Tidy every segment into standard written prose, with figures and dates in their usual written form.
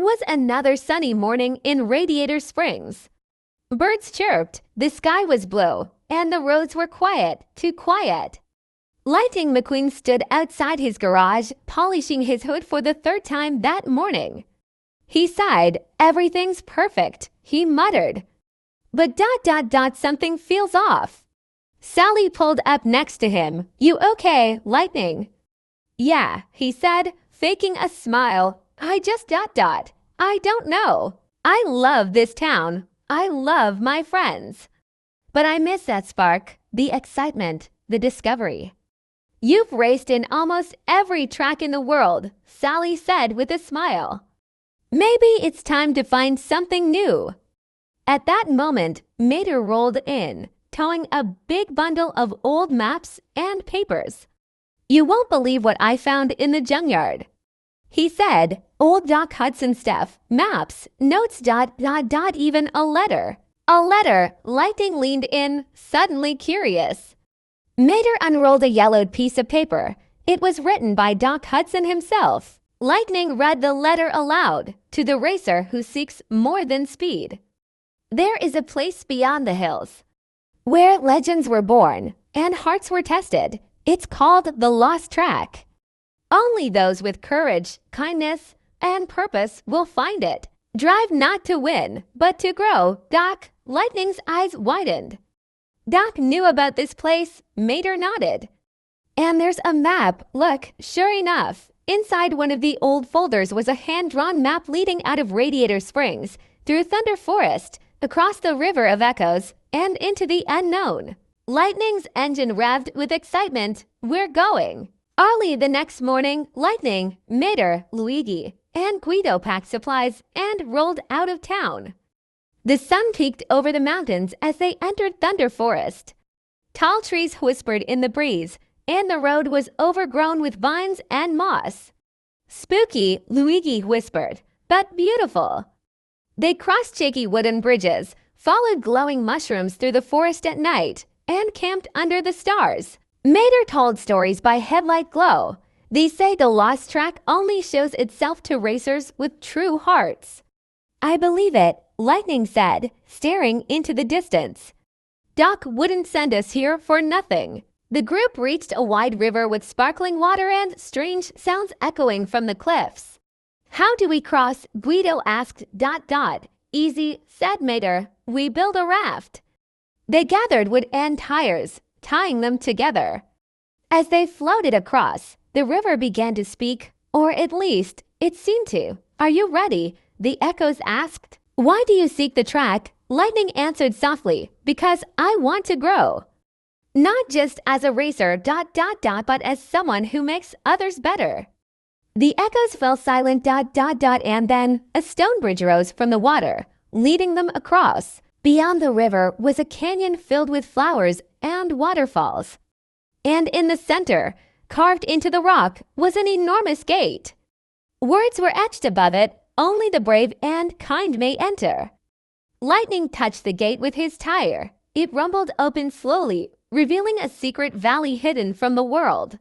was another sunny morning in Radiator Springs. Birds chirped, the sky was blue, and the roads were quiet, too quiet. Lightning McQueen stood outside his garage, polishing his hood for the third time that morning. He sighed, "Everything's perfect," he muttered. But something feels off. Sally pulled up next to him. "You okay, Lightning?" "Yeah," he said, faking a smile. I just I don't know. I love this town. I love my friends. But I miss that spark, the excitement, the discovery." "You've raced in almost every track in the world," Sally said with a smile. "Maybe it's time to find something new." At that moment, Mater rolled in, towing a big bundle of old maps and papers. "You won't believe what I found in the junkyard," he said. "Old Doc Hudson stuff, maps, notes, even a letter." "A letter," Lightning leaned in, suddenly curious. Mater unrolled a yellowed piece of paper. It was written by Doc Hudson himself. Lightning read the letter aloud, "To the racer who seeks more than speed. There is a place beyond the hills, where legends were born and hearts were tested. It's called the Lost Track. Only those with courage, kindness, and purpose will find it. Drive not to win, but to grow, Doc." Lightning's eyes widened. Doc knew about this place. Mater nodded. "And there's a map. Look, sure enough. Inside one of the old folders was a hand-drawn map leading out of Radiator Springs, through Thunder Forest, across the River of Echoes, and into the unknown." Lightning's engine revved with excitement. "We're going." Early the next morning, Lightning, Mater, Luigi, and Guido packed supplies and rolled out of town. The sun peeked over the mountains as they entered Thunder Forest. Tall trees whispered in the breeze, and the road was overgrown with vines and moss. "Spooky," Luigi whispered, "but beautiful." They crossed shaky wooden bridges, followed glowing mushrooms through the forest at night, and camped under the stars. Mater told stories by headlight glow. "They say the Lost Track only shows itself to racers with true hearts." "I believe it," Lightning said, staring into the distance. "Doc wouldn't send us here for nothing." The group reached a wide river with sparkling water and strange sounds echoing from the cliffs. "How do we cross?" Guido asked. "Easy," said Mater. "We build a raft." They gathered wood and tires, tying them together. As they floated across, the river began to speak, or at least, it seemed to. "Are you ready?" the echoes asked. "Why do you seek the track?" Lightning answered softly. "Because I want to grow. Not just as a racer, but as someone who makes others better." The echoes fell silent, and then a stone bridge rose from the water, leading them across. Beyond the river was a canyon filled with flowers and waterfalls. And in the center, carved into the rock, was an enormous gate. Words were etched above it, "Only the brave and kind may enter." Lightning touched the gate with his tire. It rumbled open slowly, revealing a secret valley hidden from the world.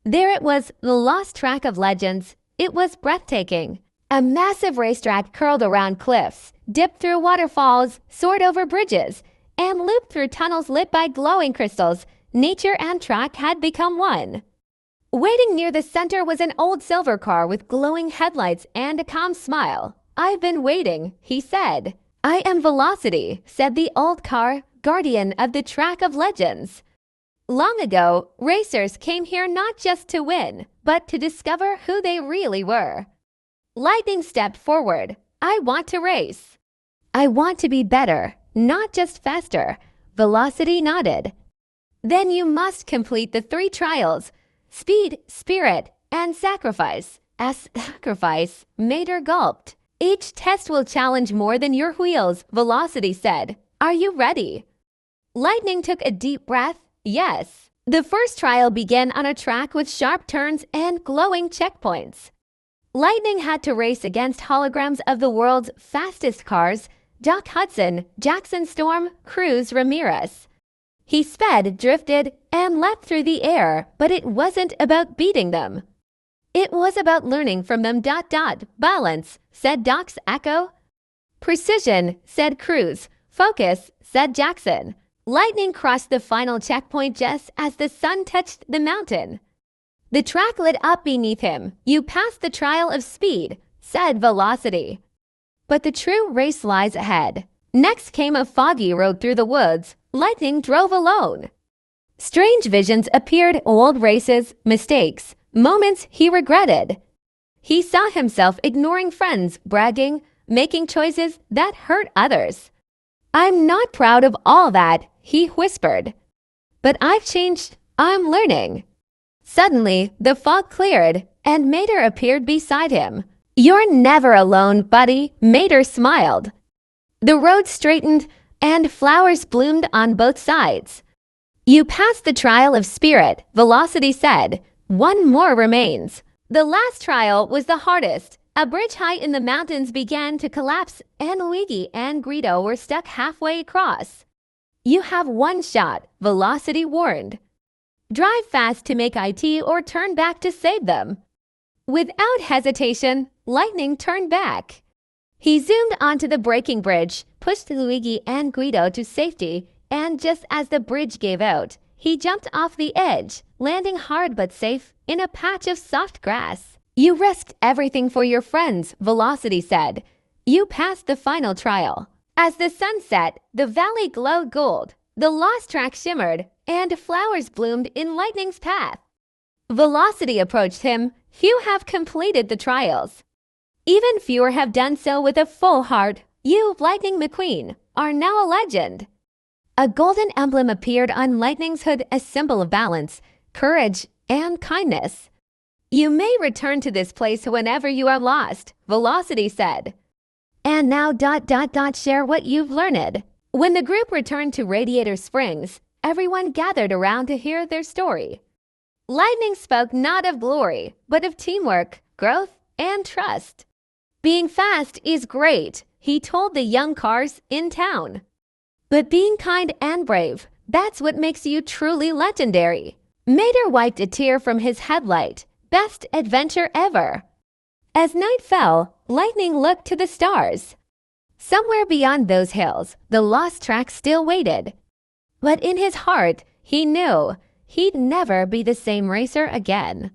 There it was, the lost track of legends. It was breathtaking. A massive racetrack curled around cliffs, dipped through waterfalls, soared over bridges, and looped through tunnels lit by glowing crystals. Nature and track had become one. Waiting near the center was an old silver car with glowing headlights and a calm smile. "I've been waiting," he said. "I am Velocity," said the old car, guardian of the track of legends. "Long ago, racers came here not just to win, but to discover who they really were." Lightning stepped forward. "I want to race. I want to be better, not just faster." Velocity nodded. "Then you must complete the 3 trials: speed, spirit, and sacrifice." As sacrifice, Mater gulped. "Each test will challenge more than your wheels," Velocity said. "Are you ready?" Lightning took a deep breath. Yes. The first trial began on a track with sharp turns and glowing checkpoints. Lightning had to race against holograms of the world's fastest cars: Doc Hudson, Jackson Storm, Cruz Ramirez. He sped, drifted, and leapt through the air, but it wasn't about beating them. It was about learning from them. Balance, said Doc's Echo. Precision, said Cruz. Focus, said Jackson. Lightning crossed the final checkpoint just as the sun touched the mountain. The track lit up beneath him. You passed the trial of speed, said Velocity. But the true race lies ahead. Next came a foggy road through the woods. Lightning drove alone. Strange visions appeared, old races, mistakes, moments he regretted. He saw himself ignoring friends, bragging, making choices that hurt others. I'm not proud of all that, he whispered. But I've changed. I'm learning. Suddenly, the fog cleared, and Mater appeared beside him. You're never alone, buddy, Mater smiled. The road straightened, and flowers bloomed on both sides. You passed the trial of spirit, Velocity said. One more remains. The last trial was the hardest. A bridge high in the mountains began to collapse, and Luigi and Guido were stuck halfway across. You have one shot, Velocity warned. Drive fast to make IT or turn back to save them. Without hesitation, Lightning turned back. He zoomed onto the breaking bridge, pushed Luigi and Guido to safety, and just as the bridge gave out, he jumped off the edge, landing hard but safe in a patch of soft grass. You risked everything for your friends, Velocity said. You passed the final trial. As the sun set, the valley glowed gold, the lost track shimmered, and flowers bloomed in Lightning's path. Velocity approached him. Few have completed the trials. Even fewer have done so with a full heart. You, Lightning McQueen, are now a legend. A golden emblem appeared on Lightning's hood, a symbol of balance, courage, and kindness. You may return to this place whenever you are lost, Velocity said. And now ... share what you've learned. When the group returned to Radiator Springs, everyone gathered around to hear their story. Lightning spoke not of glory, but of teamwork, growth, and trust. Being fast is great, he told the young cars in town. But being kind and brave, that's what makes you truly legendary. Mater wiped a tear from his headlight. Best adventure ever. As night fell, Lightning looked to the stars. Somewhere beyond those hills, the lost track still waited. But in his heart, he knew he'd never be the same racer again.